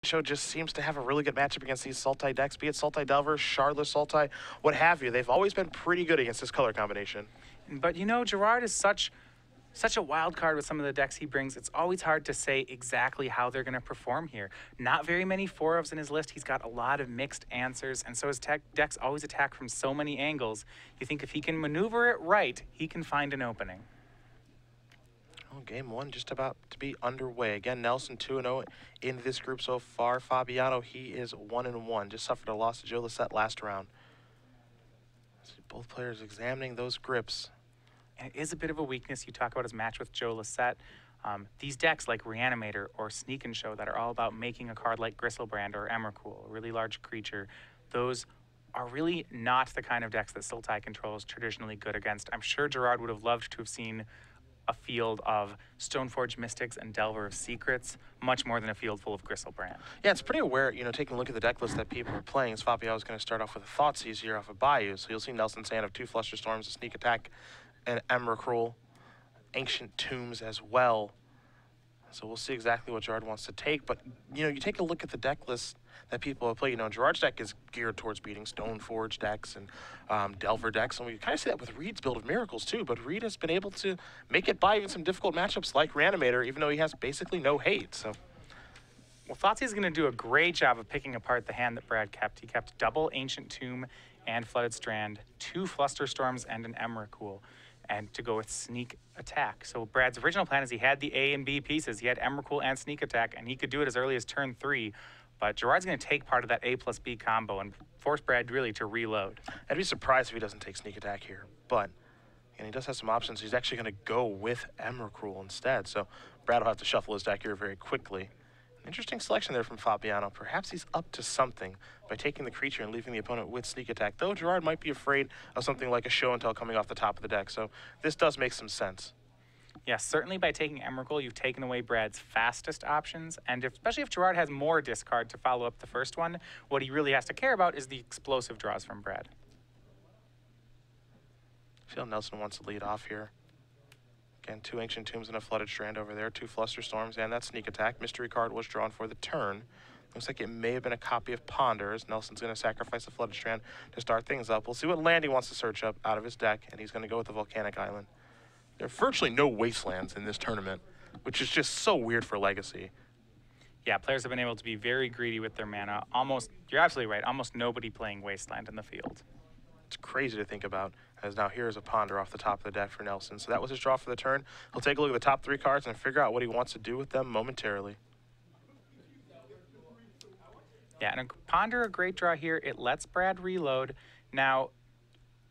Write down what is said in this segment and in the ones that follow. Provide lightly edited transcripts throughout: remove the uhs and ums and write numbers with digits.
Show just seems to have a really good matchup against these Sultai decks, be it Sultai Delver, Shardless Sultai, what have you. They've always been pretty good against this color combination. But you know, Gerard is such a wild card with some of the decks he brings. It's always hard to say exactly how they're going to perform here. Not very many 4-ofs in his list. He's got a lot of mixed answers, and so his decks always attack from so many angles. You think if he can maneuver it right, he can find an opening. Well, game one just about to be underway. Again, Nelson 2-0 in this group so far. Fabiano, he is 1-1. Just suffered a loss to Joe Lissette last round. So both players examining those grips. And it is a bit of a weakness. You talk about his match with Joe Lissette. These decks like Reanimator or Sneak and Show that are all about making a card like Gristlebrand or Emrakul, a really large creature, those are really not the kind of decks that Sultai Control is traditionally good against. I'm sure Gerard would have loved to have seen a field of Stoneforge Mystics and Delver of Secrets, much more than a field full of Gristlebrand. Yeah, it's pretty aware, you know, taking a look at the deck list that people are playing, as Fabiano is going to start off with a Thoughtseize here off of Bayou. So you'll see Nelson's hand of 2 Flusterstorms, a Sneak Attack, and Emrakul, Ancient Tombs as well. So we'll see exactly what Gerard wants to take. But, you know, you take a look at the deck list that people have played. You know, Gerard's deck is geared towards beating Stoneforge decks and Delver decks. And we kind of see that with Reed's build of Miracles, too. But Reed has been able to make it by in some difficult matchups like Reanimator, even though he has basically no hate. So, well, Thoughtseize is going to do a great job of picking apart the hand that Brad kept. He kept double Ancient Tomb and Flooded Strand, 2 Flusterstorms, and an Emrakul, and to go with Sneak Attack. So Brad's original plan is he had the A and B pieces. He had Emrakul and Sneak Attack, and he could do it as early as turn 3. But Gerard's going to take part of that A plus B combo and force Brad really to reload. I'd be surprised if he doesn't take Sneak Attack here. But, and he does have some options. He's actually going to go with Emrakul instead. So Brad will have to shuffle his deck here very quickly. Interesting selection there from Fabiano. Perhaps he's up to something by taking the creature and leaving the opponent with Sneak Attack, though Gerard might be afraid of something like a Show and Tell coming off the top of the deck, so this does make some sense. Yes, certainly by taking Emrakul, you've taken away Brad's fastest options, and especially if Gerard has more discard to follow up the first one, what he really has to care about is the explosive draws from Brad. I feel Nelson wants to lead off here. Again, 2 Ancient Tombs and a Flooded Strand over there, 2 Flusterstorms, and that Sneak Attack. Mystery card was drawn for the turn. Looks like it may have been a copy of Ponder, as Nelson's going to sacrifice the Flooded Strand to start things up. We'll see what land he wants to search up out of his deck, and he's going to go with the Volcanic Island. There are virtually no wastelands in this tournament, which is just so weird for Legacy. Yeah, players have been able to be very greedy with their mana. You're absolutely right, almost nobody playing Wasteland in the field. It's crazy to think about, as now here's a Ponder off the top of the deck for Nelson. So that was his draw for the turn. He'll take a look at the top 3 cards and figure out what he wants to do with them momentarily. Yeah, and Ponder, a great draw here. It lets Brad reload. Now,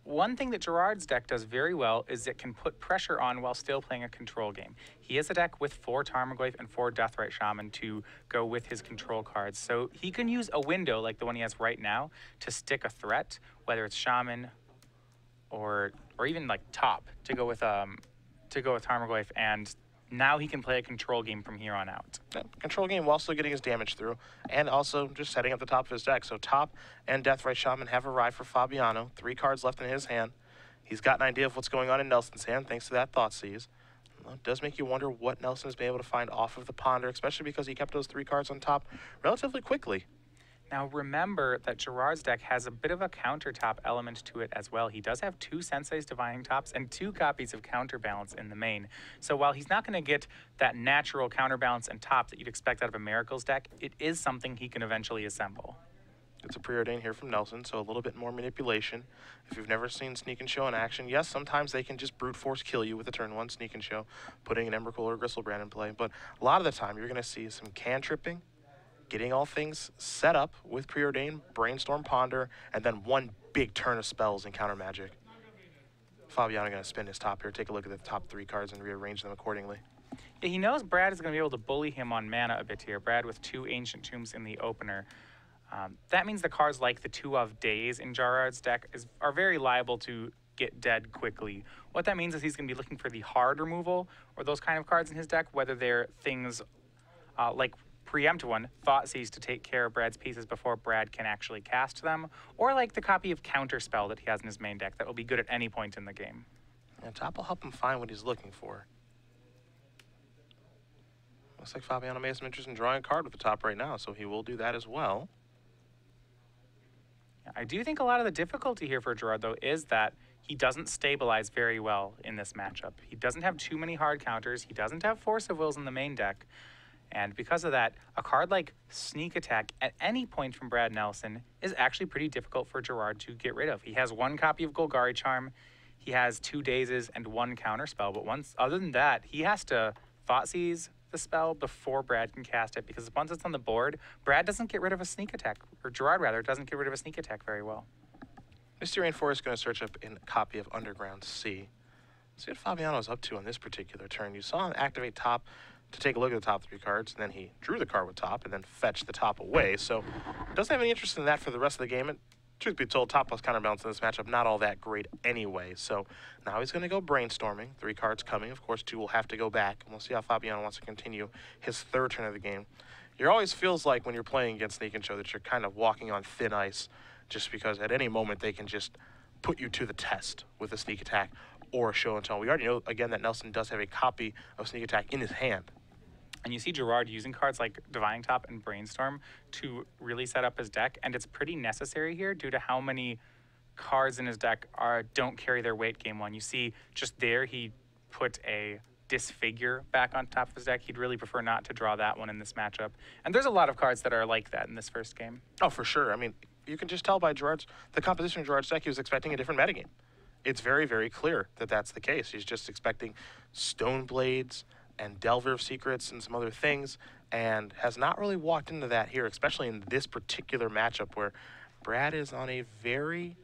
one thing that Gerard's deck does very well is it can put pressure on while still playing a control game. He has a deck with 4 Tarmogoyf and 4 Deathrite Shaman to go with his control cards. So he can use a window like the one he has right now to stick a threat, whether it's Shaman or even like top to go with Tarmogoyf, and now he can play a control game from here on out. Yeah, control game while still getting his damage through, and also just setting up the top of his deck. So top and Deathrite Shaman have arrived for Fabiano. 3 cards left in his hand. He's got an idea of what's going on in Nelson's hand thanks to that Thoughtseize. Well, it does make you wonder what Nelson has been able to find off of the Ponder, especially because he kept those 3 cards on top relatively quickly. Now remember that Gerard's deck has a bit of a countertop element to it as well. He does have 2 Sensei's Divining Tops and 2 copies of Counterbalance in the main. So while he's not going to get that natural counterbalance and top that you'd expect out of a Miracles deck, it is something he can eventually assemble. It's a preordain here from Nelson, so a little bit more manipulation. If you've never seen Sneak and Show in action, yes, sometimes they can just brute force kill you with a turn 1 Sneak and Show, putting an Emrakul or Gristlebrand in play. But a lot of the time, you're going to see some cantripping, getting all things set up with Preordain, Brainstorm, Ponder, and then 1 big turn of spells and counter magic. Fabiano going to spin his top here, take a look at the top 3 cards and rearrange them accordingly. Yeah, he knows Brad is going to be able to bully him on mana a bit here. Brad with 2 Ancient Tombs in the opener. That means the cards like the 2 of Days in Gerard's deck are very liable to get dead quickly. What that means is he's going to be looking for the hard removal or those kind of cards in his deck, whether they're things like preempt one, Thoughtseize to take care of Brad's pieces before Brad can actually cast them, or like the copy of Counterspell that he has in his main deck that will be good at any point in the game. And top will help him find what he's looking for. Looks like Fabiano may have some interest in drawing a card with the top right now, so he will do that as well. I do think a lot of the difficulty here for Gerard, though, is that he doesn't stabilize very well in this matchup. He doesn't have too many hard counters. He doesn't have Force of Wills in the main deck. And because of that, a card like Sneak Attack at any point from Brad Nelson is actually pretty difficult for Gerard to get rid of. He has 1 copy of Golgari Charm. He has 2 Dazes and 1 counterspell. But other than that, he has to Thoughtseize the spell before Brad can cast it, because once it's on the board, Brad doesn't get rid of a Sneak Attack, or Gerard rather, doesn't get rid of a Sneak Attack very well. Misty Rainforest is going to search up a copy of Underground Sea. See what Fabiano's up to on this particular turn. You saw him activate top to take a look at the top 3 cards, and then he drew the card with top and then fetched the top away. So doesn't have any interest in that for the rest of the game. And truth be told, top plus counterbalance in this matchup, not all that great anyway. So now he's going to go brainstorming. 3 cards coming. Of course, 2 will have to go back. And we'll see how Fabiano wants to continue his 3rd turn of the game. It always feels like when you're playing against Sneak and Show that you're kind of walking on thin ice, just because at any moment they can just put you to the test with a Sneak Attack or a Show and Tell. We already know, again, that Nelson does have a copy of Sneak Attack in his hand. And you see Gerard using cards like Divine Top and Brainstorm to really set up his deck, and it's pretty necessary here due to how many cards in his deck don't carry their weight game 1. You see just there he put a Disfigure back on top of his deck. He'd really prefer not to draw that one in this matchup. And there's a lot of cards that are like that in this first game. Oh, for sure. I mean, you can just tell by the composition of Gerard's deck, he was expecting a different metagame. It's very, very clear that that's the case. He's just expecting Stone Blades and Delver of Secrets and some other things, and has not really walked into that here, especially in this particular matchup where Brad is on a very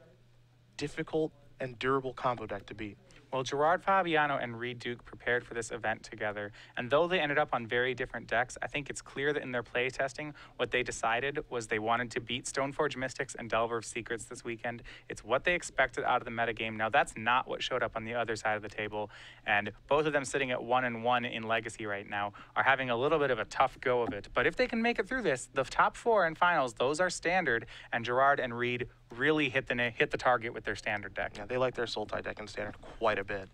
difficult and durable combo deck to beat. Well, Gerard, Fabiano, and Reed Duke prepared for this event together, and though they ended up on very different decks, I think it's clear that in their play testing, what they decided was they wanted to beat Stoneforge Mystics and Delver of Secrets this weekend. It's what they expected out of the metagame. Now, that's not what showed up on the other side of the table, and both of them sitting at 1-1 in Legacy right now are having a little bit of a tough go of it. But if they can make it through this, the top 4 in finals, those are standard, and Gerard and Reed really hit the target with their standard deck. Yeah, they like their Sultai deck in standard quite a bit.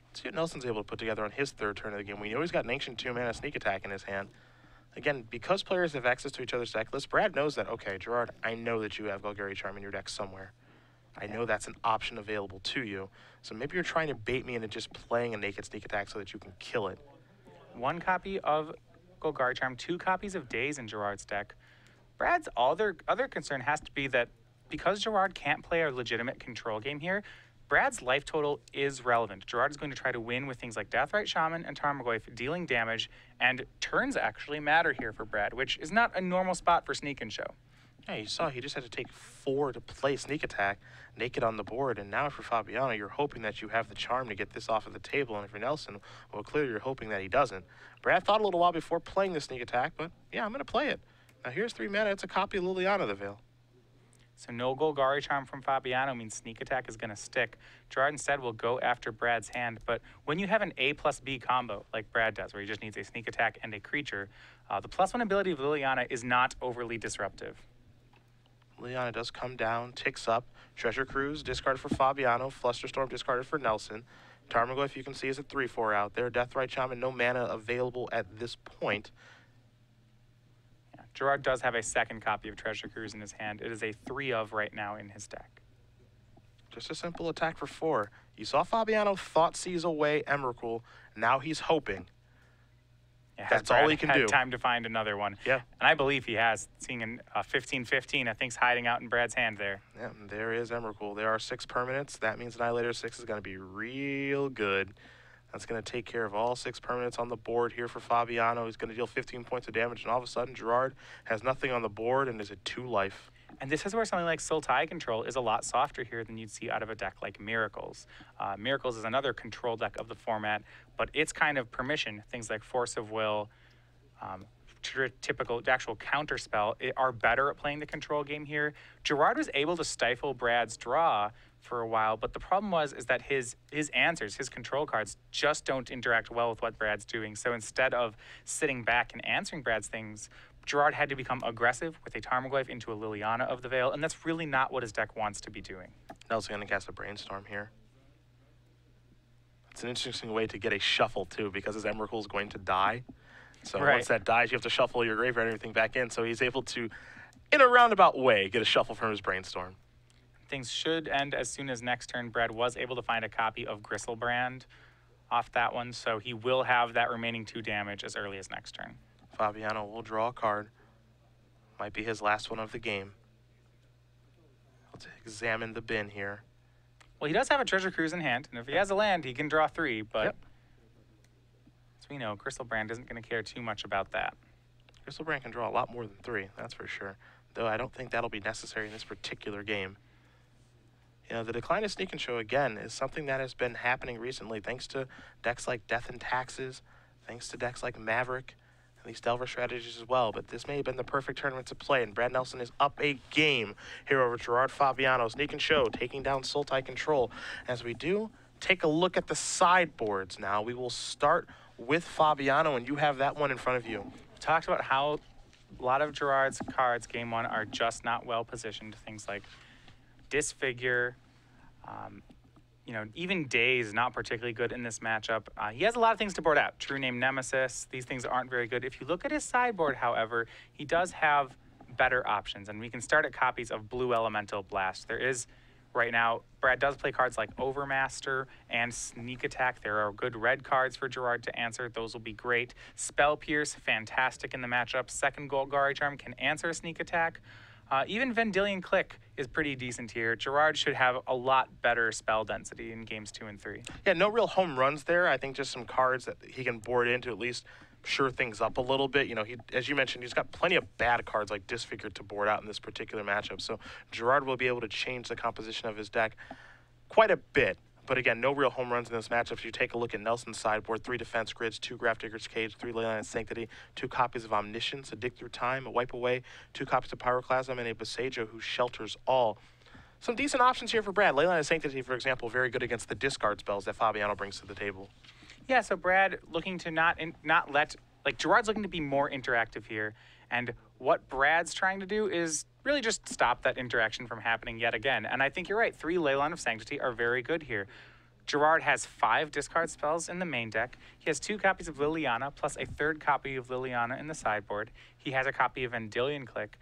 Let's see what Nelson's able to put together on his 3rd turn of the game. We know he's got an Ancient Tomb and a Sneak Attack in his hand. Again, because players have access to each other's deck lists, Brad knows that, okay, Gerard, I know that you have Golgari Charm in your deck somewhere. I know that's an option available to you. So maybe you're trying to bait me into just playing a naked Sneak Attack so that you can kill it. 1 copy of Golgari Charm, 2 copies of Daze in Gerard's deck. Brad's other concern has to be that because Gerard can't play a legitimate control game here, Brad's life total is relevant. Gerard is going to try to win with things like Deathrite Shaman and Tarmogoyf dealing damage, and turns actually matter here for Brad, which is not a normal spot for Sneak and Show. Yeah, you saw he just had to take 4 to play Sneak Attack, naked on the board, and now for Fabiano, you're hoping that you have the charm to get this off of the table, and for Nelson, well, clearly you're hoping that he doesn't. Brad thought a little while before playing the Sneak Attack, but yeah, I'm going to play it. Now here's 3 mana. It's a copy of Liliana the Veil. So no Golgari Charm from Fabiano means Sneak Attack is going to stick. Gerard instead will go after Brad's hand, but when you have an A plus B combo like Brad does, where he just needs a Sneak Attack and a creature, the +1 ability of Liliana is not overly disruptive. Liliana does come down, ticks up. Treasure Cruise discarded for Fabiano. Flusterstorm discarded for Nelson. Tarmogoyf, you can see, is a 3/4 out there. Deathrite Shaman, no mana available at this point. Gerard does have a 2nd copy of Treasure Cruise in his hand. It is a 3 of right now in his deck. Just a simple attack for 4. You saw Fabiano Thoughtseize away Emrakul. Now he's hoping. Yeah, that's all he can do. Had time to find another one. Yeah. And I believe he has. Seeing a 15/15, I think's hiding out in Brad's hand there. Yeah, and there is Emrakul. There are 6 permanents. That means Annihilator 6 is going to be real good. That's going to take care of all 6 permanents on the board here for Fabiano. He's going to deal 15 points of damage, and all of a sudden, Gerard has nothing on the board and is at 2 life. And this is where something like Sultai Control is a lot softer here than you'd see out of a deck like Miracles. Miracles is another control deck of the format, but its kind of permission, things like Force of Will, typical actual counterspell, are better at playing the control game here. Gerard was able to stifle Brad's draw for a while, but the problem is that his answers, his control cards, just don't interact well with what Brad's doing. So instead of sitting back and answering Brad's things, Gerard had to become aggressive with a Tarmogoyf into a Liliana of the Veil, and that's really not what his deck wants to be doing. Nelson's going to cast a Brainstorm here. It's an interesting way to get a shuffle, too, because his Emrakul is going to die. So Right. once that dies, you have to shuffle your graveyard and everything back in. So he's able to, in a roundabout way, get a shuffle from his Brainstorm. Things should end as soon as next turn. Brad was able to find a copy of Gristlebrand off that one, so he will have that remaining 2 damage as early as next turn. Fabiano will draw a card. Might be his last one of the game. Let's examine the bin here. Well, he does have a Treasure Cruise in hand, and if he has a land, he can draw 3, but Yep. as we know, Gristlebrand isn't going to care too much about that. Gristlebrand can draw a lot more than 3, that's for sure. Though I don't think that'll be necessary in this particular game. You know, the decline of Sneak and Show, again, is something that has been happening recently thanks to decks like Death and Taxes, thanks to decks like Maverick, and these Delver strategies as well. But this may have been the perfect tournament to play, and Brad Nelson is up a game here over Gerard Fabiano. Sneak and Show taking down Sultai Control. As we do take a look at the sideboards now, we will start with Fabiano, and you have that one in front of you. We talked about how a lot of Gerard's cards, game 1, are just not well positioned. Things like Disfigure, you know, even Daze not particularly good in this matchup. He has a lot of things to board out. True Name Nemesis, these things aren't very good. If you look at his sideboard, however, he does have better options, and we can start at copies of Blue Elemental Blast. There is, right now, Brad does play cards like Overmaster and Sneak Attack. There are good red cards for Gerard to answer. Those will be great. Spell Pierce, fantastic in the matchup. Second Golgari Charm can answer a Sneak Attack. Even Vendilion Click is pretty decent here. Gerard should have a lot better spell density in games 2 and 3. Yeah, no real home runs there. I think just some cards that he can board into at least sure things up a little bit. You know, he, as you mentioned, he's got plenty of bad cards like Disfigure to board out in this particular matchup. So Gerard will be able to change the composition of his deck quite a bit. But again, no real home runs in this matchup. If you take a look at Nelson's sideboard, 3 Defense Grids, 2 Grafdigger's Cage, 3 Leyline of Sanctity, 2 copies of Omniscience, a Dig Through Time, a Wipe Away, 2 copies of Pyroclasm, and a Boseiju who shelters all. Some decent options here for Brad. Leyline of Sanctity, for example, very good against the discard spells that Fabiano brings to the table. Yeah, so Brad looking to not let, like, Gerard's looking to be more interactive here, and what Brad's trying to do is really just stop that interaction from happening yet again. And I think you're right, 3 Leyline of Sanctity are very good here. Gerard has 5 discard spells in the main deck. He has 2 copies of Liliana, plus a 3rd copy of Liliana in the sideboard. He has a copy of Vendilion Click.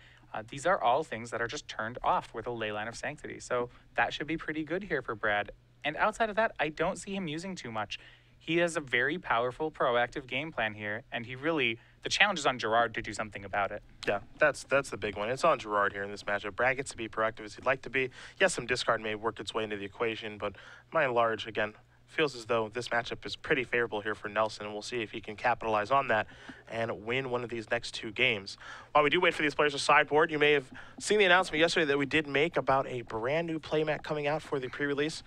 These are all things that are just turned off with a Leyline of Sanctity. So that should be pretty good here for Brad. And outside of that, I don't see him using too much. He has a very powerful, proactive game plan here, and he really, the challenge is on Gerard to do something about it. Yeah, that's the big one. It's on Gerard here in this matchup. Brad gets to be proactive as he'd like to be. Yes, some discard may work its way into the equation, but by and large, again, feels as though this matchup is pretty favorable here for Nelson, and we'll see if he can capitalize on that and win one of these next 2 games. While we do wait for these players to sideboard, you may have seen the announcement yesterday that we did make about a brand new playmat coming out for the pre-release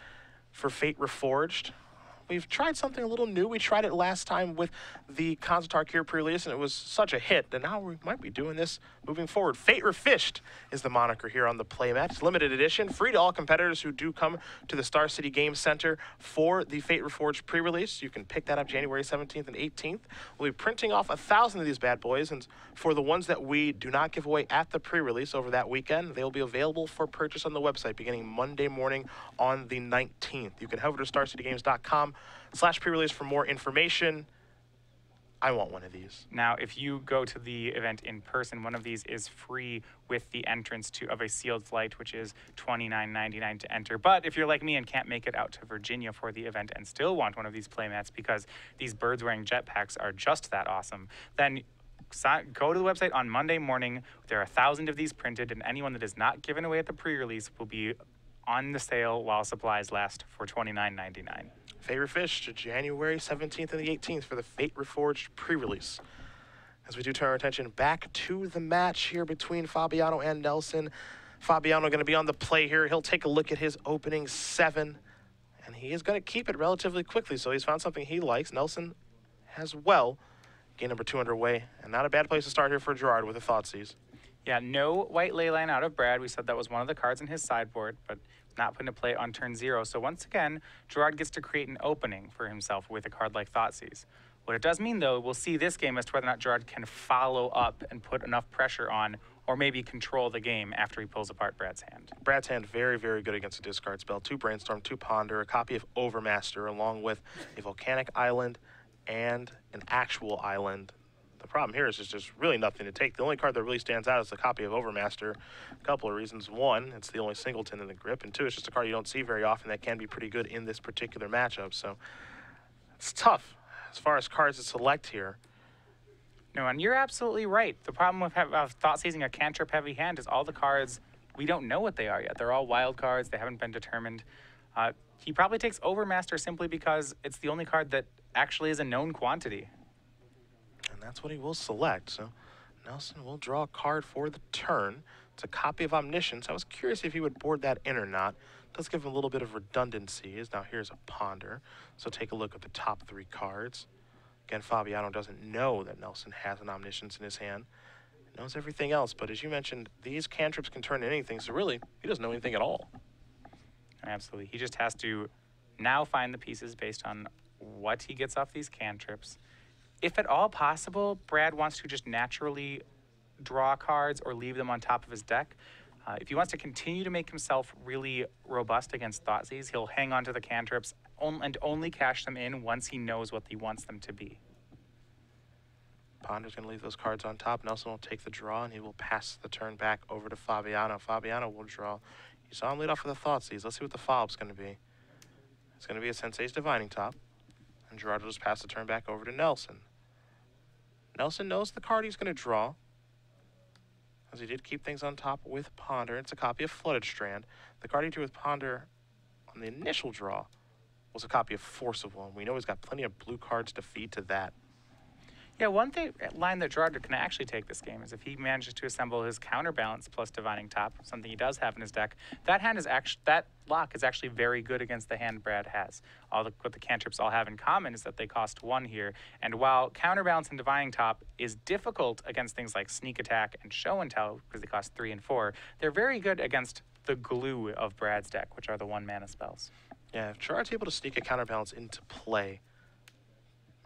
for Fate Reforged. We've tried something a little new. We tried it last time with the Konzatar Cure pre-release, and it was such a hit that now we might be doing this moving forward. Fate Refished is the moniker here on the playmat. It's limited edition, free to all competitors who do come to the Star City Game Center for the Fate Reforged pre-release. You can pick that up January 17th and 18th. We'll be printing off 1,000 of these bad boys, and for the ones that we do not give away at the pre-release over that weekend, they'll be available for purchase on the website beginning Monday morning on the 19th. You can head over to starcitygames.com/pre-release for more information. I want one of these. Now, if you go to the event in person, one of these is free with the entrance of a sealed flight, which is $29.99 to enter. But if you're like me and can't make it out to Virginia for the event and still want one of these playmats because these birds wearing jetpacks are just that awesome, then go to the website on Monday morning. There are 1,000 of these printed, and anyone that is not given away at the pre-release will be on the sale while supplies last for $29.99. Fate Refished, January 17th and the 18th for the Fate Reforged pre-release. As we do turn our attention back to the match here between Fabiano and Nelson. Fabiano going to be on the play here. He'll take a look at his opening 7, and he is going to keep it relatively quickly, so he's found something he likes. Nelson as well. Game number 2 underway, and not a bad place to start here for Gerard with a Thoughtseize. Yeah, no white Leyline out of Brad. We said that was one of the cards in his sideboard, but not put into play on turn 0. So once again, Gerard gets to create an opening for himself with a card like Thoughtseize. What it does mean, though, we'll see this game as to whether or not Gerard can follow up and put enough pressure on or maybe control the game after he pulls apart Brad's hand. Brad's hand very, very good against a discard spell. 2 Brainstorm, 2 Ponder, a copy of Overmaster, along with a Volcanic Island and an actual island. The problem here is there's just really nothing to take. The only card that really stands out is the copy of Overmaster. A couple of reasons. 1, it's the only singleton in the grip, and 2, it's just a card you don't see very often that can be pretty good in this particular matchup. So it's tough as far as cards to select here. No, and you're absolutely right. The problem with Thought Seizing a cantrip-heavy hand is all the cards, we don't know what they are yet. They're all wild cards. They haven't been determined. He probably takes Overmaster simply because it's the only card that actually is a known quantity. And that's what he will select. So Nelson will draw a card for the turn. It's a copy of Omniscience. I was curious if he would board that in or not. It does give him a little bit of redundancy. Now here's a Ponder. So take a look at the top 3 cards. Again, Fabiano doesn't know that Nelson has an Omniscience in his hand. He knows everything else, but as you mentioned, these cantrips can turn into anything, so really, he doesn't know anything at all. Absolutely. He just has to now find the pieces based on what he gets off these cantrips. If at all possible, Brad wants to just naturally draw cards or leave them on top of his deck. If he wants to continue to make himself really robust against Thoughtseize, he'll hang on to the cantrips and only cash them in once he knows what he wants them to be. Ponder's going to leave those cards on top. Nelson will take the draw, and he will pass the turn back over to Fabiano. Fabiano will draw. You saw him lead off with a Thoughtseize. Let's see what the follow-up's going to be. It's going to be a Sensei's Divining Top, and Gerard will just pass the turn back over to Nelson. Nelson knows the card he's going to draw, as he did keep things on top with Ponder. It's a copy of Flooded Strand. The card he drew with Ponder on the initial draw was a copy of Force of Will. We know he's got plenty of blue cards to feed to that. Yeah, one line that Gerard can actually take this game is if he manages to assemble his Counterbalance plus Divining Top, something he does have in his deck. That lock is actually very good against the hand Brad has. What the cantrips all have in common is that they cost 1 here. And while Counterbalance and Divining Top is difficult against things like Sneak Attack and Show and Tell because they cost 3 and 4, they're very good against the glue of Brad's deck, which are the 1-mana spells. Yeah, if Gerard's able to sneak a Counterbalance into play,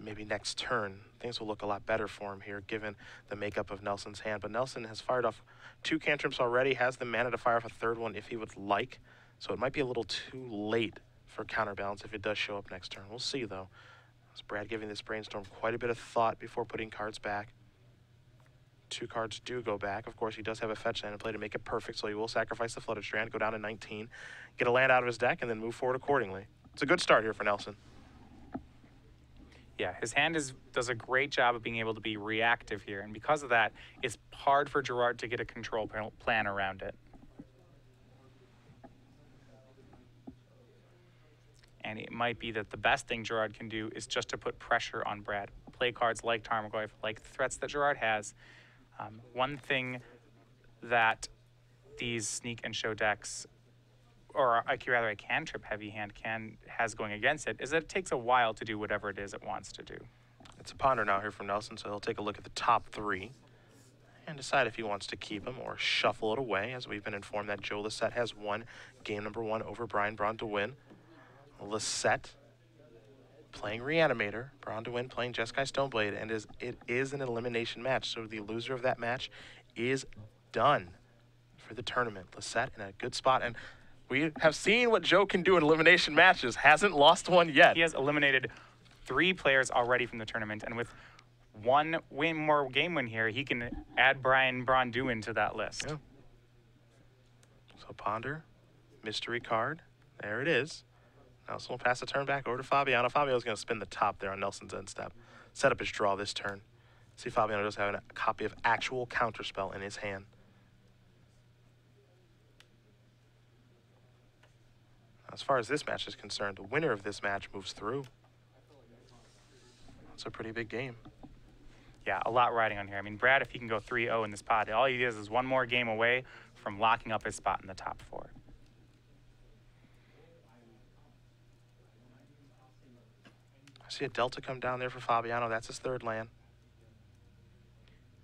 maybe next turn, things will look a lot better for him here, given the makeup of Nelson's hand. But Nelson has fired off 2 cantrips already, has the mana to fire off a 3rd one if he would like. So it might be a little too late for Counterbalance if it does show up next turn. We'll see, though. As Brad giving this Brainstorm quite a bit of thought before putting cards back. 2 cards do go back. Of course, he does have a fetch land in play to make it perfect, so he will sacrifice the Flooded Strand, go down to 19, get a land out of his deck, and then move forward accordingly. It's a good start here for Nelson. Yeah, his hand does a great job of being able to be reactive here, and because of that, it's hard for Gerard to get a control plan around it. And it might be that the best thing Gerard can do is just to put pressure on Brad. Play cards like Tarmogoyf, like the threats that Gerard has. One thing that these Sneak and Show decks, or rather a cantrip-heavy hand has going against it, is that it takes a while to do whatever it is it wants to do. It's a Ponder now here from Nelson, so he'll take a look at the top 3 and decide if he wants to keep him or shuffle it away, as we've been informed that Joe Lisette has won game number 1 over Brian Braun to win. Lisette playing Reanimator, Braun to win playing Jeskai Stoneblade, and it is an elimination match, so the loser of that match is done for the tournament. Lisette in a good spot, and we have seen what Joe can do in elimination matches. Hasn't lost one yet. He has eliminated 3 players already from the tournament, and with 1 more game win here, he can add Brian Braun-Duin to that list. Yeah. So Ponder, mystery card, there it is. Nelson will pass the turn back over to Fabiano. Fabiano's going to spin the top there on Nelson's end step. Set up his draw this turn. See, Fabiano does have a copy of actual Counterspell in his hand. As far as this match is concerned, the winner of this match moves through. That's a pretty big game. Yeah, a lot riding on here. I mean, Brad, if he can go 3-0 in this pot, all he is 1 more game away from locking up his spot in the top 4. I see a Delta come down there for Fabiano. That's his 3rd land.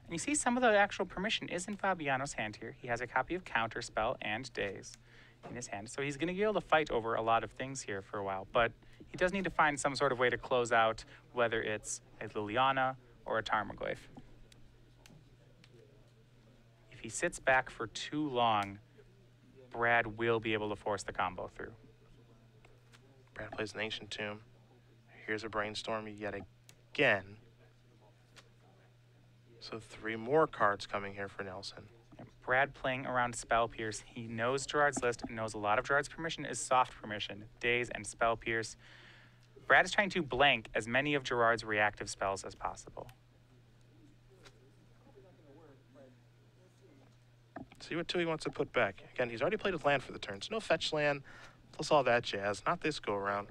And you see some of the actual permission is in Fabiano's hand here. He has a copy of Counterspell and Daze in his hand. So he's going to be able to fight over a lot of things here for a while. But he does need to find some sort of way to close out, whether it's a Liliana or a Tarmogoyf. If he sits back for too long, Brad will be able to force the combo through. Brad plays an Ancient Tomb. Here's a Brainstorm yet again. So 3 more cards coming here for Nelson. And Brad playing around Spell Pierce. He knows Gerard's list and knows a lot of Gerard's permission is soft permission, Daze and Spell Pierce. Brad is trying to blank as many of Gerard's reactive spells as possible. See what 2 he wants to put back. Again, he's already played his land for the turn, so no fetch land, plus all that jazz. Not this go around.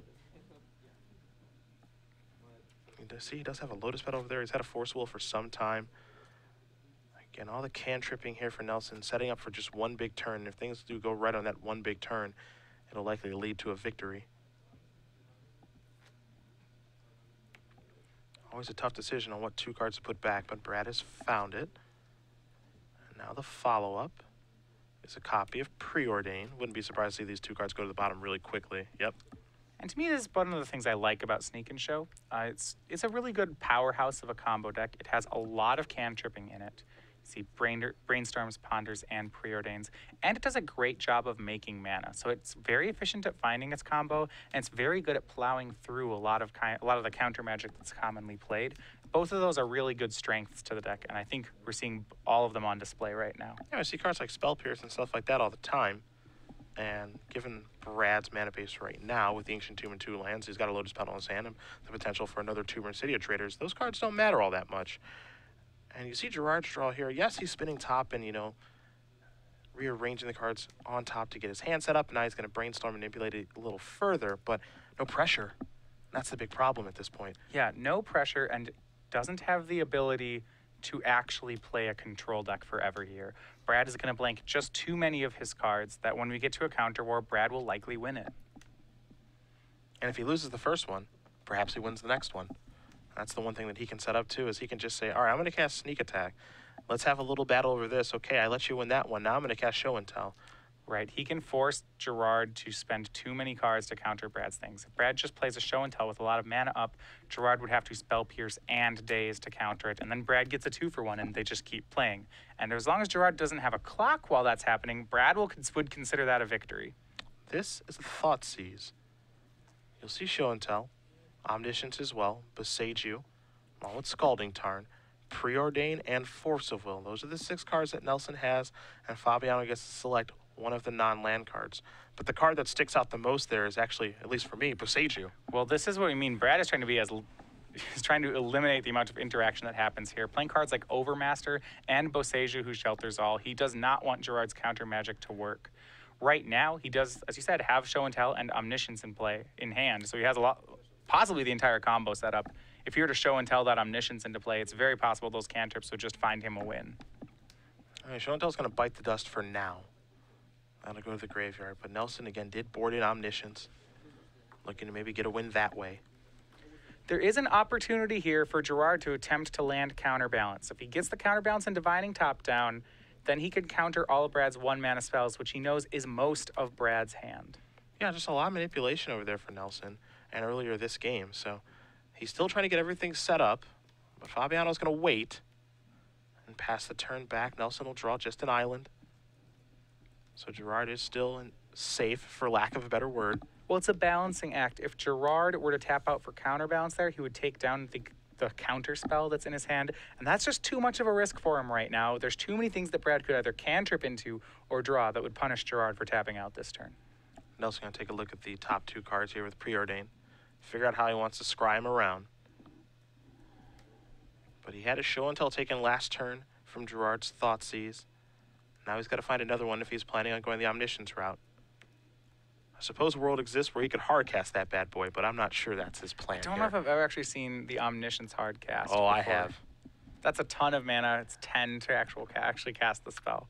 See, he does have a Lotus Petal over there. He's had a Force Will for some time. Again, all the cantripping here for Nelson, setting up for just one big turn. If things do go right on that one big turn, it'll likely lead to a victory. Always a tough decision on what 2 cards to put back, but Brad has found it. And now the follow-up is a copy of Preordain. Wouldn't be surprised to see these 2 cards go to the bottom really quickly. Yep. And to me, this is one of the things I like about Sneak and Show. It's a really good powerhouse of a combo deck. It has a lot of cantripping in it. You see Brainstorms, Ponders, and Preordains. And it does a great job of making mana. So it's very efficient at finding its combo, and it's very good at plowing through a lot of the counter magic that's commonly played. Both of those are really good strengths to the deck, and I think we're seeing all of them on display right now. Yeah, I see cards like Spell Pierce and stuff like that all the time. And given Brad's mana base right now with the Ancient Tomb and 2 lands, he's got a Lotus Petal in his hand and the potential for another 2 Insidia traders. Those cards don't matter all that much. And you see Gerard's draw here. Yes, he's spinning top and, you know, rearranging the cards on top to get his hand set up. Now he's going to Brainstorm and manipulate it a little further, but no pressure. That's the big problem at this point. Yeah, no pressure, and doesn't have the ability to actually play a control deck forever here. Brad is going to blank just too many of his cards that when we get to a counter war, Brad will likely win it. And if he loses the first one, perhaps he wins the next one. That's the one thing that he can set up too, is he can just say, all right, I'm going to cast Sneak Attack. Let's have a little battle over this. Okay, I let you win that one. Now I'm going to cast Show and Tell. Right, he can force Gerard to spend too many cards to counter Brad's things. If Brad just plays a Show and Tell with a lot of mana up, Gerard would have to Spell Pierce and Daze to counter it, and then Brad gets a 2-for-1, and they just keep playing. And as long as Gerard doesn't have a clock while that's happening, Brad would consider that a victory. This is the Thoughtseize. You'll see Show and Tell, Omniscience as well, Besage You, along with Scalding Tarn, Preordain, and Force of Will. Those are the 6 cards that Nelson has, and Fabiano gets to select one of the non-land cards. But the card that sticks out the most there is actually, at least for me, Besage You. Well, this is what we mean. Brad is trying to be is trying to eliminate the amount of interaction that happens here. Playing cards like Overmaster and Besage You, who shelters all, he does not want Gerard's counter magic to work. Right now, he does, as you said, have Show and Tell and Omniscience in hand. So he has a lot, possibly the entire combo set up. If you were to Show and Tell that Omniscience into play, it's very possible those cantrips would just find him a win. I mean, Show and Tell's going to bite the dust for now. That'll go to the graveyard. But Nelson, again, did board in Omniscience. Looking to maybe get a win that way. There is an opportunity here for Gerard to attempt to land Counterbalance. If he gets the Counterbalance and Divining top down, then he could counter all of Brad's 1-mana spells, which he knows is most of Brad's hand. Yeah, just a lot of manipulation over there for Nelson, and earlier this game. So he's still trying to get everything set up, but Fabiano's going to wait and pass the turn back. Nelson will draw just an island. So Gerard is still safe, for lack of a better word. Well, it's a balancing act. If Gerard were to tap out for Counterbalance there, he would take down the counter spell that's in his hand, and that's just too much of a risk for him right now. There's too many things that Brad could either cantrip into or draw that would punish Gerard for tapping out this turn. Nelson going to take a look at the top 2 cards here with Preordain. Figure out how he wants to scry him around. But he had a Show and Tell taken last turn from Gerard's Thoughtseize. Now he's got to find another one if he's planning on going the Omniscience route. I suppose a world exists where he could hardcast that bad boy, but I'm not sure that's his plan. I don't know if I've ever actually seen the Omniscience hardcast. Oh, before. I have. That's a ton of mana. It's 10 to actually cast the spell.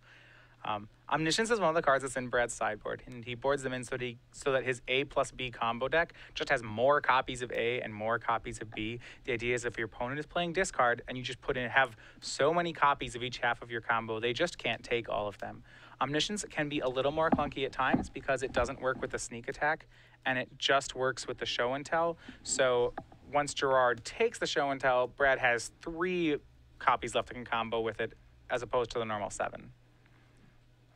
Omniscience is one of the cards that's in Brad's sideboard, and he boards them in so that his A plus B combo deck just has more copies of A and more copies of B. The idea is if your opponent is playing discard and you just have so many copies of each half of your combo, they just can't take all of them. Omniscience can be a little more clunky at times because it doesn't work with the Sneak Attack, and it just works with the Show and Tell. So once Gerard takes the Show and Tell, Brad has 3 copies left in combo with it, as opposed to the normal 7.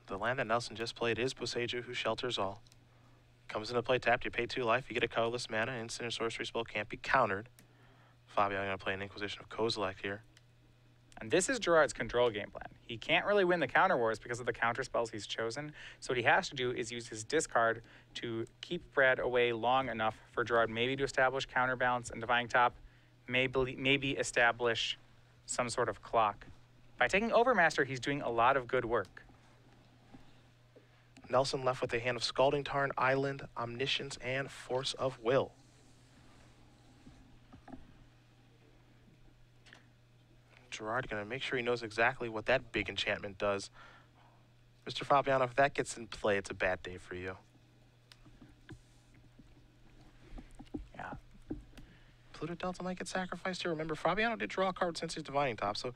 The land that Nelson just played is Boseiju, who shelters all. Comes into play tapped, you pay 2 life, you get a colorless mana, instant or sorcery spell can't be countered. Fabiano going to play an Inquisition of Kozilek here. And this is Gerard's control game plan. He can't really win the counter wars because of the counter spells he's chosen. So what he has to do is use his discard to keep Brad away long enough for Gerard maybe to establish counterbalance and Divine Top, maybe establish some sort of clock. By taking Overmaster, he's doing a lot of good work. Nelson left with a hand of Scalding Tarn, Island, Omniscience, and Force of Will. Gerard going to make sure he knows exactly what that big enchantment does. Mr. Fabiano, if that gets in play, it's a bad day for you. Yeah. Pluto Delta might get sacrificed here. Remember, Fabiano did draw a card since his Divining Top, so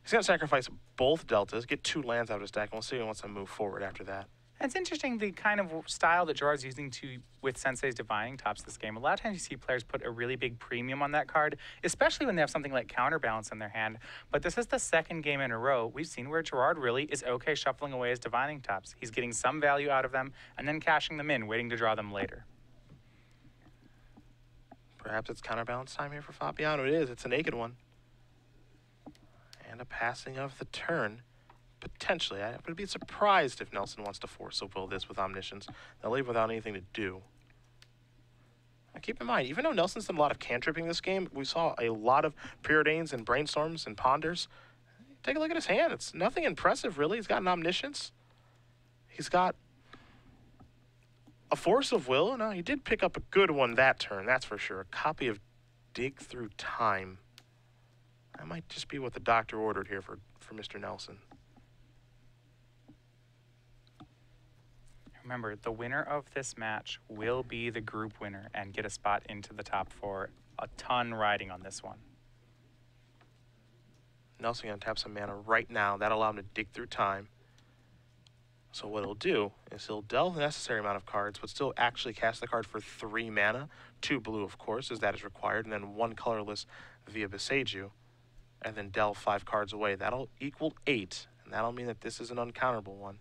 he's going to sacrifice both Deltas, get 2 lands out of his deck, and we'll see if he wants to move forward after that. It's interesting the kind of style that Gerard's using with Sensei's Divining Tops this game. A lot of times you see players put a really big premium on that card, especially when they have something like Counterbalance in their hand. But this is the second game in a row we've seen where Gerard really is okay shuffling away his Divining Tops. He's getting some value out of them and then cashing them in, waiting to draw them later. Perhaps it's Counterbalance time here for Fabiano. It is. It's a naked one. And a passing of the turn. Potentially. I would be surprised if Nelson wants to force of will this with Omniscience. They'll leave without anything to do. Now keep in mind, even though Nelson's done a lot of cantripping this game, we saw a lot of Preordains and Brainstorms and Ponders. Take a look at his hand. It's nothing impressive, really. He's got an Omniscience. He's got a Force of Will. No, he did pick up a good one that turn, that's for sure. A copy of Dig Through Time. That might just be what the doctor ordered here for Mr. Nelson. Remember, the winner of this match will be the group winner and get a spot into the top 4. A ton riding on this one. Nelson going to tap some mana right now. That'll allow him to dig through time. So what he'll do is he'll delve the necessary amount of cards, but still actually cast the card for 3 mana. 2 blue, of course, as that is required, and then 1 colorless via Boseiju. And then delve 5 cards away. That'll equal 8, and that'll mean that this is an uncounterable one.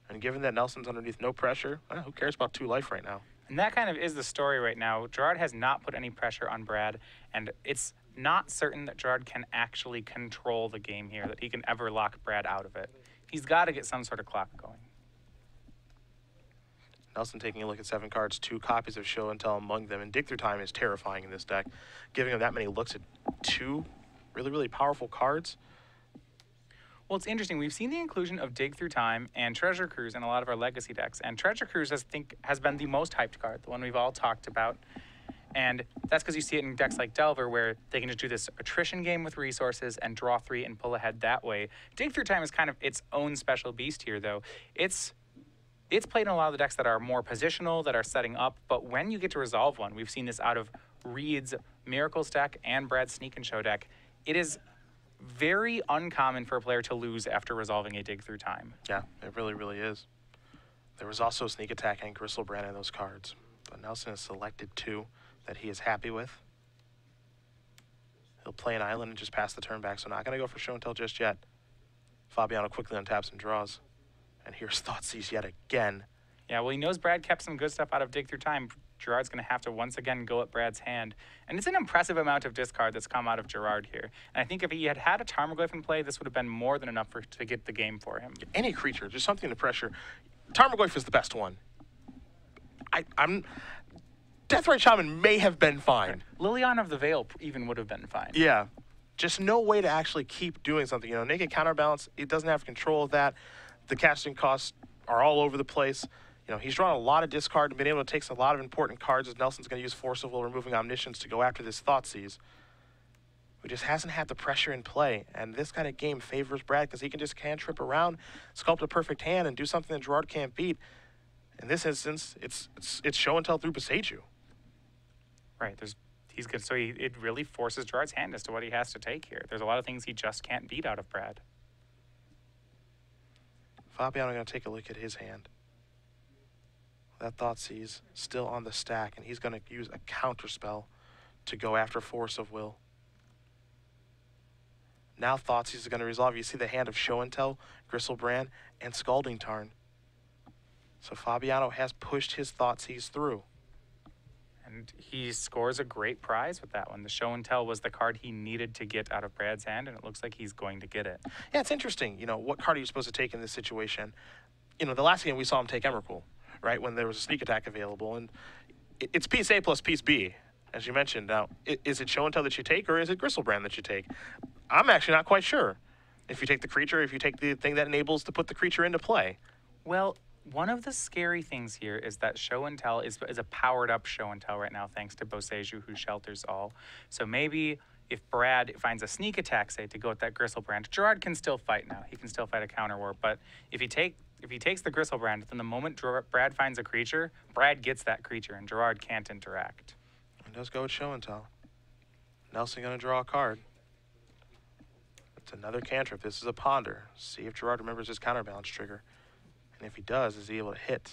And given that Nelson's underneath no pressure, who cares about 2 life right now? And that kind of is the story right now. Gerard has not put any pressure on Brad, and it's not certain that Gerard can actually control the game here, that he can ever lock Brad out of it. He's got to get some sort of clock going. Nelson taking a look at 7 cards, 2 copies of Show and Tell among them, and Dig Through Time is terrifying in this deck. Giving him that many looks at 2 really, really powerful cards. Well, it's interesting. We've seen the inclusion of Dig Through Time and Treasure Cruise in a lot of our legacy decks, and Treasure Cruise has been the most hyped card, the one we've all talked about. And that's because you see it in decks like Delver, where they can just do this attrition game with resources and draw 3 and pull ahead that way. Dig Through Time is kind of its own special beast here, though. It's played in a lot of the decks that are more positional, that are setting up, but when you get to resolve one, we've seen this out of Reed's Miracles deck and Brad's Sneak and Show deck. It is very uncommon for a player to lose after resolving a Dig Through Time. Yeah, it really, really is. There was also Sneak Attack and Gristlebrand in those cards, but Nelson has selected 2 that he is happy with. He'll play an island and just pass the turn back, so not going to go for Show and Tell just yet. Fabiano quickly untaps and draws. And here's Thoughtseize yet again. Yeah, well, he knows Brad kept some good stuff out of Dig Through Time. Gerard's going to have to once again go at Brad's hand. And it's an impressive amount of discard that's come out of Gerard here. And I think if he had had a Tarmogoyf in play, this would have been more than enough to get the game for him. Any creature, just something to pressure. Tarmogoyf is the best one. Deathrite Shaman may have been fine. Liliana of the Veil even would have been fine. Yeah. Just no way to actually keep doing something. You know, naked counterbalance, it doesn't have control of that. The casting costs are all over the place. You know, he's drawn a lot of discard and been able to take a lot of important cards as Nelson's going to use Force of Will, removing Omniscience to go after this Thoughtseize. Who just hasn't had the pressure in play. And this kind of game favors Brad because he can just cantrip around, sculpt a perfect hand, and do something that Gerard can't beat. In this instance, it's Show and Tell through Boseiju. Right. He's good. So it really forces Gerard's hand as to what he has to take here. There's a lot of things he just can't beat out of Brad. Fabiano going to take a look at his hand. That Thoughtseize still on the stack, and he's going to use a counter spell to go after Force of Will. Now Thoughtseize is going to resolve. You see the hand of Show and Tell, Gristlebrand, and Scalding Tarn. So Fabiano has pushed his Thoughtseize through. And he scores a great prize with that one. The Show and Tell was the card he needed to get out of Brad's hand, and it looks like he's going to get it. Yeah, it's interesting. You know, what card are you supposed to take in this situation? You know, the last game we saw him take Emrakul, right, when there was a sneak attack available. And it's piece A plus piece B, as you mentioned. Now, is it Show and Tell that you take, or is it Gristlebrand that you take? I'm actually not quite sure. If you take the creature, if you take the thing that enables to put the creature into play. Well, one of the scary things here is that Show and Tell is a powered-up Show and Tell right now, thanks to Boseiju, who shelters all. So maybe if Brad finds a sneak attack, say, to go with that Gristlebrand, Gerard can still fight now. He can still fight a counter war. But if he takes the Gristlebrand, then the moment Brad finds a creature, Brad gets that creature, and Gerard can't interact. He does go with Show and Tell. Nelson going to draw a card. It's another cantrip. This is a Ponder. See if Gerard remembers his counterbalance trigger. And if he does, is he able to hit?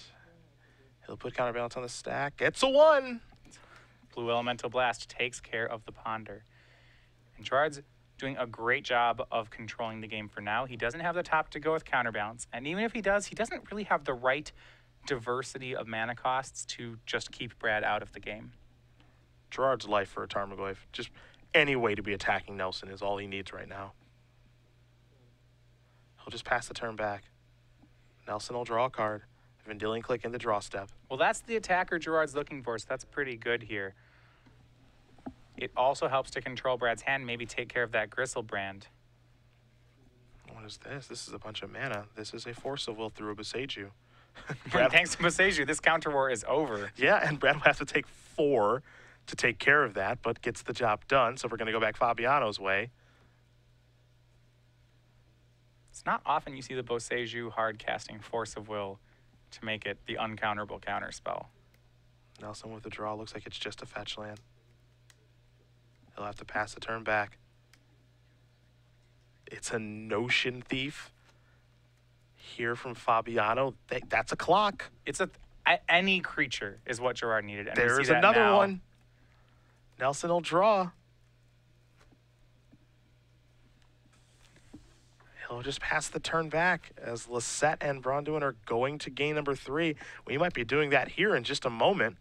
He'll put counterbalance on the stack. It's a 1! Blue Elemental Blast takes care of the Ponder. And Gerard's doing a great job of controlling the game for now. He doesn't have the top to go with counterbalance. And even if he does, he doesn't really have the right diversity of mana costs to just keep Brad out of the game. Gerard's life for a Tarmogoyf. Just any way to be attacking Nelson is all he needs right now. He'll just pass the turn back. Nelson will draw a card. Vendilion Clique in the draw step. Well, that's the attacker Gerard's looking for, so that's pretty good here. It also helps to control Brad's hand, maybe take care of that Gristlebrand. What is this? This is a bunch of mana. This is a Force of Will through a Boseiju. And thanks to Boseiju, this counter war is over. Yeah, and Brad will have to take 4 to take care of that, but gets the job done, so we're going to go back Fabiano's way. It's not often you see the Boseiju hard casting Force of Will to make it the uncounterable counter spell. Nelson with the draw. Looks like it's just a fetch land. He'll have to pass the turn back. It's a Notion Thief here from Fabiano. That's a clock. It's any creature is what Gerard needed. And there's another one. Nelson will draw. He'll just pass the turn back as Lisette and Bronduin are going to game number 3. We might be doing that here in just a moment.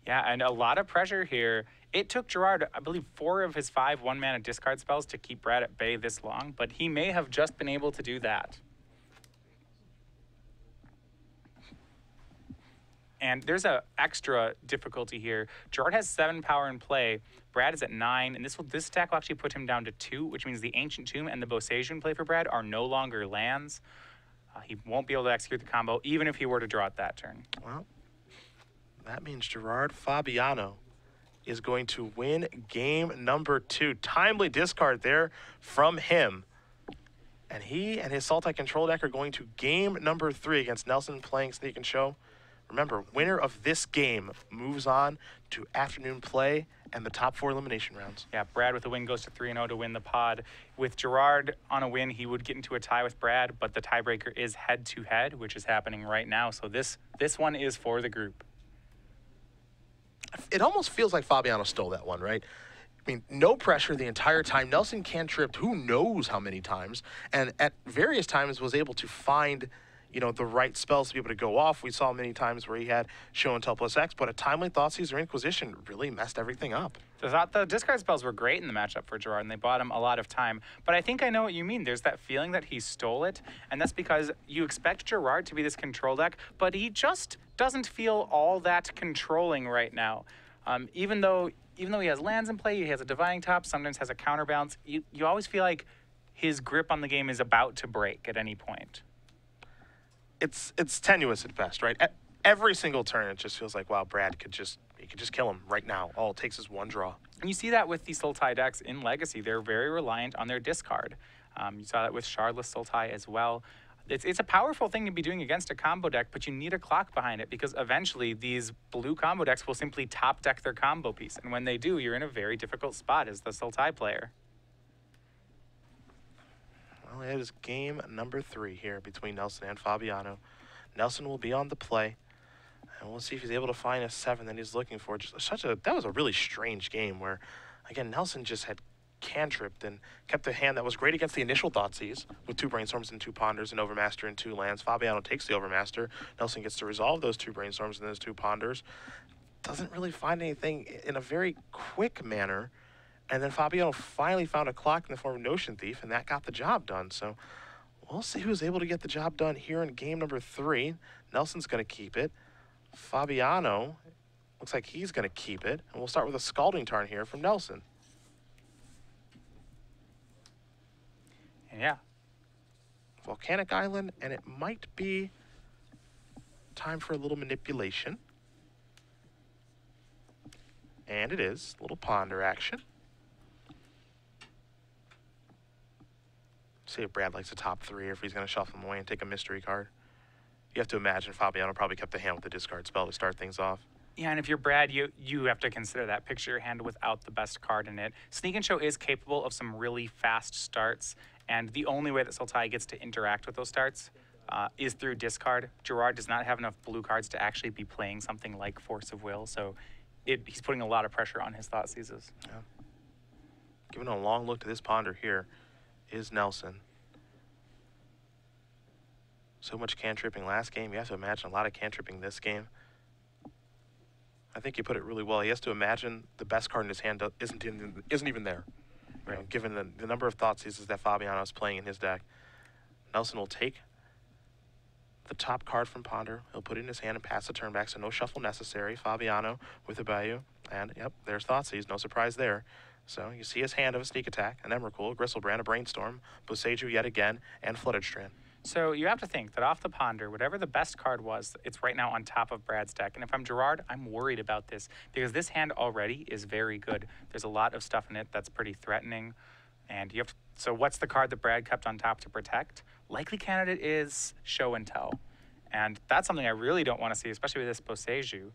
Yeah, and a lot of pressure here. It took Gerard, I believe, 4 of his 5 one-mana discard spells to keep Brad at bay this long, but he may have just been able to do that. And there's an extra difficulty here. Gerard has 7 power in play. Brad is at 9, and this attack will actually put him down to 2, which means the Ancient Tomb and the Boseiju in play for Brad are no longer lands. He won't be able to execute the combo, even if he were to draw it that turn. Well, that means Gerard Fabiano is going to win game number 2. Timely discard there from him. And he and his Sultai control deck are going to game number 3 against Nelson playing Sneak and Show. Remember, winner of this game moves on to afternoon play and the top 4 elimination rounds. Yeah, Brad with a win goes to 3-0 to win the pod. With Gerard on a win, he would get into a tie with Brad, but the tiebreaker is head-to-head, which is happening right now. So this one is for the group. It almost feels like Fabiano stole that one, right? I mean, no pressure the entire time. Nelson cantripped who knows how many times, and at various times was able to find, you know, the right spells to be able to go off. We saw many times where he had Show and Tell plus X, but a timely Thoughtseize or Inquisition really messed everything up. The discard spells were great in the matchup for Gerard, and they bought him a lot of time. But I think I know what you mean. There's that feeling that he stole it, and that's because you expect Gerard to be this control deck, but he just doesn't feel all that controlling right now. Even though he has lands in play, he has a Divining Top, sometimes has a counterbalance, you always feel like his grip on the game is about to break at any point. It's tenuous at best, right? At every single turn, it just feels like, wow, Brad could just kill him right now. All it takes is one draw. And you see that with the Sultai decks in Legacy. They're very reliant on their discard. You saw that with Shardless Sultai as well. It's a powerful thing to be doing against a combo deck, but you need a clock behind it because eventually these blue combo decks will simply top deck their combo piece. And when they do, you're in a very difficult spot as the Sultai player. Well, it is game number 3 here between Nelson and Fabiano. Nelson will be on the play, and we'll see if he's able to find a 7 that he's looking for. That was a really strange game where, again, Nelson just had cantripped and kept a hand that was great against the initial Thoughtseize with 2 Brainstorms and 2 Ponders and Overmaster and 2 lands. Fabiano takes the Overmaster. Nelson gets to resolve those 2 Brainstorms and those 2 Ponders. Doesn't really find anything in a very quick manner. And then Fabiano finally found a clock in the form of Notion Thief, and that got the job done. So we'll see who's able to get the job done here in game number 3. Nelson's going to keep it. Fabiano looks like he's going to keep it. And we'll start with a Scalding Tarn here from Nelson. And yeah. Volcanic Island, and it might be time for a little manipulation. And it is. A little ponder action. See if Brad likes the top 3 or if he's going to shuffle them away and take a mystery card. You have to imagine Fabiano probably kept the hand with the discard spell to start things off. Yeah, and if you're Brad, you have to consider that. Picture your hand without the best card in it. Sneak and Show is capable of some really fast starts, and the only way that Sultai gets to interact with those starts is through discard. Gerard does not have enough blue cards to actually be playing something like Force of Will, so he's putting a lot of pressure on his Thoughtseizes. Yeah. Giving a long look to this ponder here is Nelson. So much cantripping last game. You have to imagine a lot of cantripping this game. I think you put it really well. He has to imagine the best card in his hand isn't even there. Right. You know, given the number of Thoughtseizes that Fabiano is playing in his deck. Nelson will take the top card from Ponder. He'll put it in his hand and pass the turn back, so no shuffle necessary. Fabiano with a Bayou. And, yep, there's Thoughtseize. No surprise there. So you see his hand of a Sneak Attack, an Emrakul, Gristlebrand, a Brainstorm, Boseiju yet again, and Flooded Strand. So you have to think that off the Ponder, whatever the best card was, it's right now on top of Brad's deck. And if I'm Gerard, I'm worried about this because this hand already is very good. There's a lot of stuff in it that's pretty threatening. And you have to, so what's the card that Brad kept on top to protect? Likely candidate is Show and Tell. And that's something I really don't want to see, especially with this Boseiju.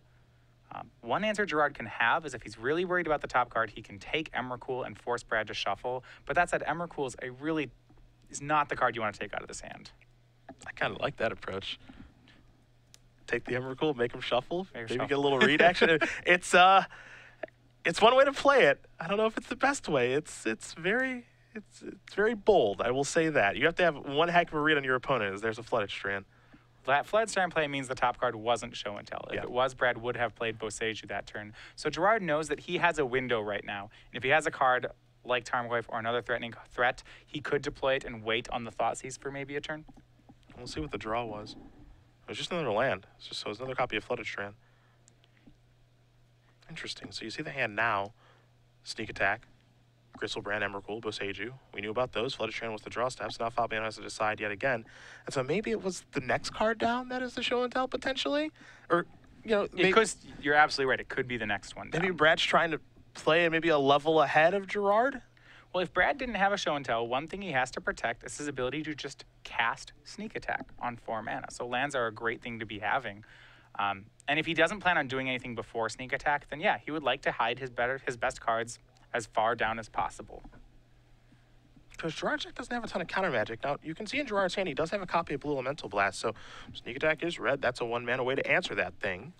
One answer Gerard can have is if he's really worried about the top card, he can take Emrakul and force Brad to shuffle. But that said, Emrakul is not the card you want to take out of this hand. I kind of like that approach. Take the Emrakul, make him shuffle, maybe shuffle. get a little read action. It's one way to play it. I don't know if it's the best way. It's very bold. I will say that. You have to have one heck of a read on your opponent. As there's a Flooded Strand. That Flooded Strand play means the top card wasn't Show and Tell. If it was, Brad would have played Boseiju that turn. So Gerard knows that he has a window right now. And if he has a card like Tarmogoyf or another threatening threat, he could deploy it and wait on the Thoughtseize for maybe a turn. We'll see what the draw was. It was just another land. So it's another copy of Flooded Strand. Interesting. So you see the hand now. Sneak Attack, Gristlebrand, Emrakul, Boseiju. We knew about those. Flooded Strand was the draw steps. Now Fabiano has to decide yet again. And so maybe it was the next card down that is the Show and Tell potentially? Or, you know, you're absolutely right. It could be the next one down. Maybe Brad's trying to play maybe a level ahead of Gerard? Well, if Brad didn't have a Show and Tell, one thing he has to protect is his ability to just cast Sneak Attack on 4 mana. So lands are a great thing to be having. And if he doesn't plan on doing anything before Sneak Attack, then yeah, he would like to hide his best cards as far down as possible. Because Gerard's deck doesn't have a ton of counter magic. Now, you can see in Gerard's hand, he does have a copy of Blue Elemental Blast, so Sneak Attack is red. That's a 1-mana way to answer that thing.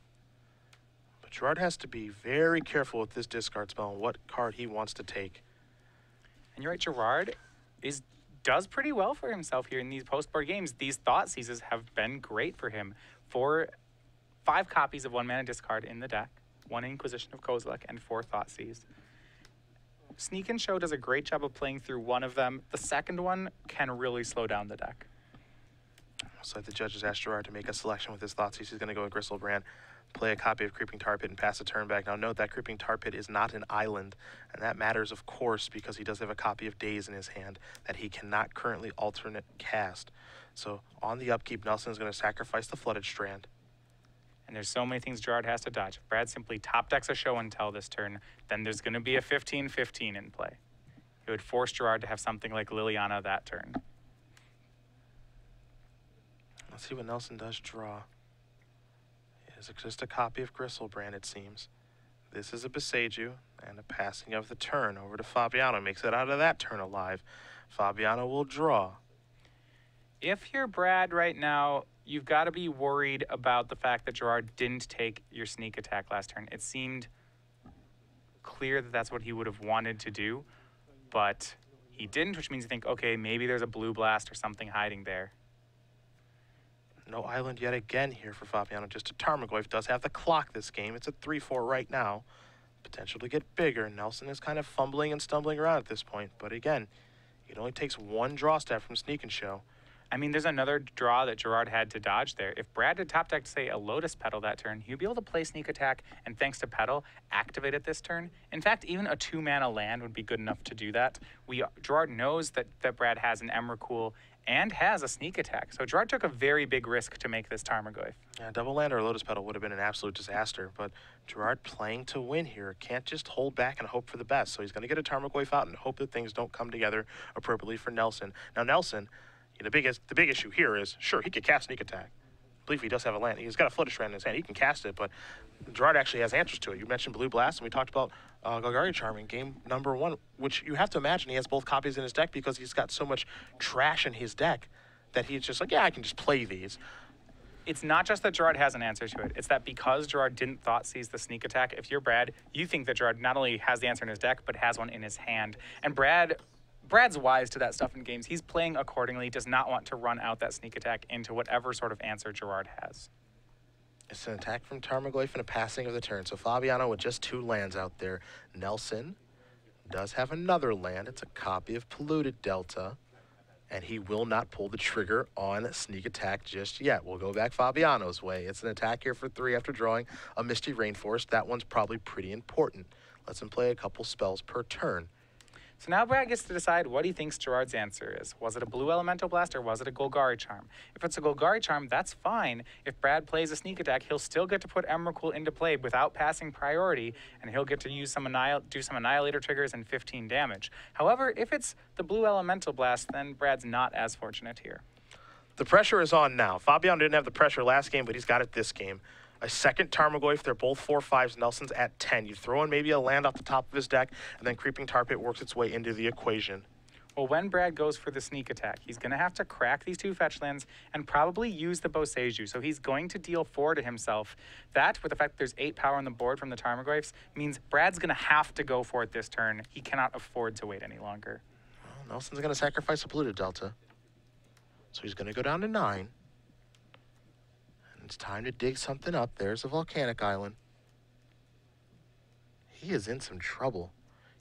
But Gerard has to be very careful with this discard spell and what card he wants to take. And you're right, Gerard does pretty well for himself here in these post-board games. These Thoughtseizes have been great for him. 5 copies of 1-mana discard in the deck, 1 Inquisition of Kozilek, and 4 Thoughtseize. Sneak and Show does a great job of playing through one of them. The second one can really slow down the deck. So the judges asked Gerard to make a selection with his Thoughtseize. He's going to go with Gristlebrand, play a copy of Creeping Tar Pit, and pass the turn back. Now note that Creeping Tar Pit is not an island, and that matters, of course, because he does have a copy of Daze in his hand that he cannot currently alternate cast. So on the upkeep, Nelson is going to sacrifice the Flooded Strand. And there's so many things Gerard has to dodge. If Brad simply top decks a Show and Tell this turn, then there's going to be a 15-15 in play. It would force Gerard to have something like Liliana that turn. Let's see what Nelson does draw. It's just a copy of Gristlebrand, it seems. This is a Boseiju, and a passing of the turn over to Fabiano makes it out of that turn alive. Fabiano will draw. If you're Brad right now, you've got to be worried about the fact that Gerard didn't take your Sneak Attack last turn. It seemed clear that that's what he would have wanted to do. but he didn't, which means you think, okay, maybe there's a blue blast or something hiding there. No island yet again here for Fabiano. Just a Tarmogoyf does have the clock this game. It's a 3-4 right now. Potential to get bigger. Nelson is kind of fumbling and stumbling around at this point. But again, it only takes one draw step from Sneak and Show. I mean, there's another draw that Gerard had to dodge there. If Brad had top decked, say, a Lotus Petal that turn, he'd be able to play Sneak Attack and, thanks to Petal, activate it this turn. In fact, even a 2-mana land would be good enough to do that. Gerard knows that Brad has an Emrakul and has a Sneak Attack. So Gerard took a very big risk to make this Tarmogoyf. Yeah, double land or a Lotus Petal would have been an absolute disaster, but Gerard playing to win here can't just hold back and hope for the best. So he's going to get a Tarmogoyf out and hope that things don't come together appropriately for Nelson. Now, Nelson, the big issue here is, sure, he could cast Sneak Attack. I believe he does have a land. He's got a Flutter Strand in his hand. He can cast it, but Gerard actually has answers to it. You mentioned Blue Blast, and we talked about Golgari Charm in game number 1, which you have to imagine he has both copies in his deck because he's got so much trash in his deck that he's just like, yeah, I can just play these. It's not just that Gerard has an answer to it. It's that because Gerard didn't thought seize the Sneak Attack, if you're Brad, you think that Gerard not only has the answer in his deck, but has one in his hand. And Brad's wise to that stuff in games. He's playing accordingly, does not want to run out that Sneak Attack into whatever sort of answer Gerard has. It's an attack from Tarmogoyf and a passing of the turn. So Fabiano with just 2 lands out there. Nelson does have another land. It's a copy of Polluted Delta. And he will not pull the trigger on Sneak Attack just yet. We'll go back Fabiano's way. It's an attack here for 3 after drawing a Misty Rainforest. That one's probably pretty important. Lets him play a couple spells per turn. So now Brad gets to decide what he thinks Gerard's answer is. Was it a blue elemental blast or was it a Golgari Charm? If it's a Golgari Charm, that's fine. If Brad plays a Sneak Attack, he'll still get to put Emrakul into play without passing priority, and he'll get to use do some Annihilator triggers and 15 damage. However, if it's the blue elemental blast, then Brad's not as fortunate here. The pressure is on now. Fabiano didn't have the pressure last game, but he's got it this game. A second Tarmogoyf, they're both 4/5s. Nelson's at 10. You throw in maybe a land off the top of his deck, and then Creeping Tar Pit works its way into the equation. Well, when Brad goes for the Sneak Attack, he's going to have to crack these 2 fetch lands and probably use the Boseiju. So he's going to deal 4 to himself. That, with the fact that there's 8 power on the board from the Tarmogoyfs, means Brad's going to have to go for it this turn. He cannot afford to wait any longer. Well, Nelson's going to sacrifice a Polluted Delta. So he's going to go down to 9. It's time to dig something up. There's a volcanic island. He is in some trouble.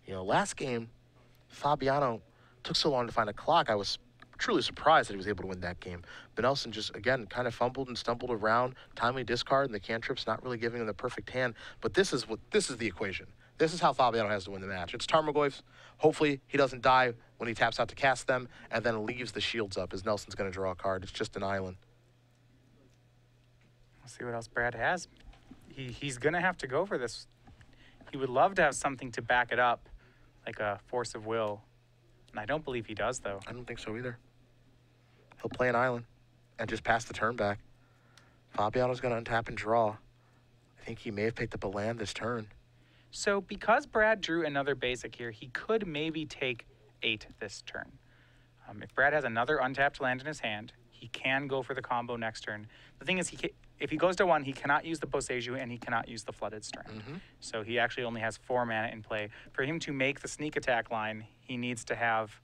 You know, last game, Fabiano took so long to find a clock. I was truly surprised that he was able to win that game. But Nelson just, again, kind of fumbled and stumbled around. Timely discard, and the cantrips not really giving him the perfect hand. But this is the equation. This is how Fabiano has to win the match. It's Tarmogoyfs. Hopefully he doesn't die when he taps out to cast them, and then leaves the shields up as Nelson's going to draw a card. It's just an island. Let's see what else Brad has. He's going to have to go for this. He would love to have something to back it up, like a Force of Will. And I don't believe he does, though. I don't think so either. He'll play an island and just pass the turn back. Fabiano's going to untap and draw. I think he may have picked up a land this turn. So because Brad drew another basic here, he could maybe take 8 this turn. If Brad has another untapped land in his hand, he can go for the combo next turn. The thing is, if he goes to 1, he cannot use the Boseiju and he cannot use the Flooded Strand. So he actually only has 4 mana in play. For him to make the Sneak Attack line, he needs to have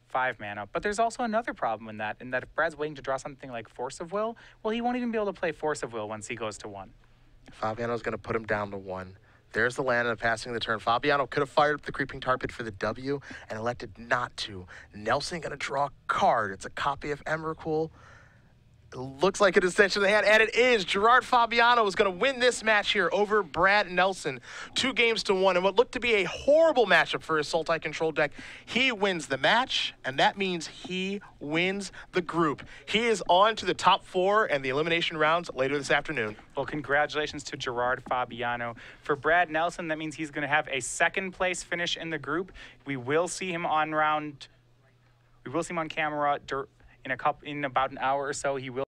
5 mana. But there's also another problem in that if Brad's waiting to draw something like Force of Will, well, he won't even be able to play Force of Will once he goes to 1. Fabiano's going to put him down to 1. There's the land and the passing of the turn. Fabiano could have fired up the Creeping Tar Pit for the W and elected not to. Nelson going to draw a card. It's a copy of Emrakul. It looks like an extension of the hand, and it is. Gerard Fabiano is going to win this match here over Brad Nelson. 2-1, and what looked to be a horrible matchup for his Sultai control deck. He wins the match, and that means he wins the group. He is on to the top 4 and the elimination rounds later this afternoon. Well, congratulations to Gerard Fabiano. For Brad Nelson, that means he's going to have a 2nd place finish in the group. We will see him on camera in about an hour or so. He will